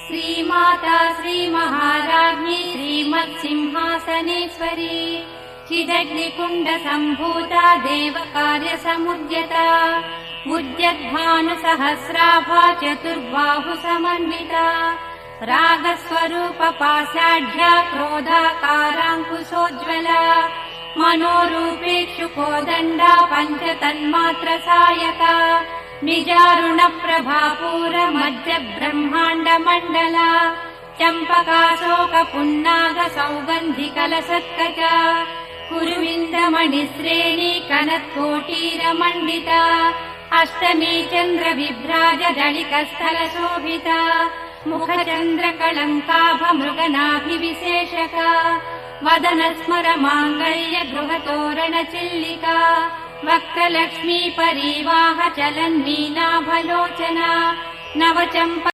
श्रीमाता श्रीमहाराज्ञी श्रीमत्सिंहासनेश्वरी चिदग्निकुण्डसम्भूता देवकार्यसमुद्यता उद्यद्भानुसहस्राभा चतुर्बाहुसमन्विता रागस्वरूपपाषाढ्या क्रोधाकाराङ्कुशोज्ज्वला मनोरूपेक्षुकोदण्डा पञ्चतन्मात्रसायका निजारुणप्रभापूरमध्यब्रह्माण्डमण्डला चम्पकाशोकपुन्नागसौगन्धिकलसत्कचा कुरुविन्दमणिश्रेणी कनत्कोटीरमण्डिता अष्टमी चन्द्रविभ्राजदलिकस्थलशोभिता मुखचन्द्रकलङ्काभमृगनाभिविशेषका वदनस्मरमाङ्गल्य गृहतोरणचिल्लिका वक्त्रलक्ष्मी परीवाह चलन्मीनाभलोचना नवचम्प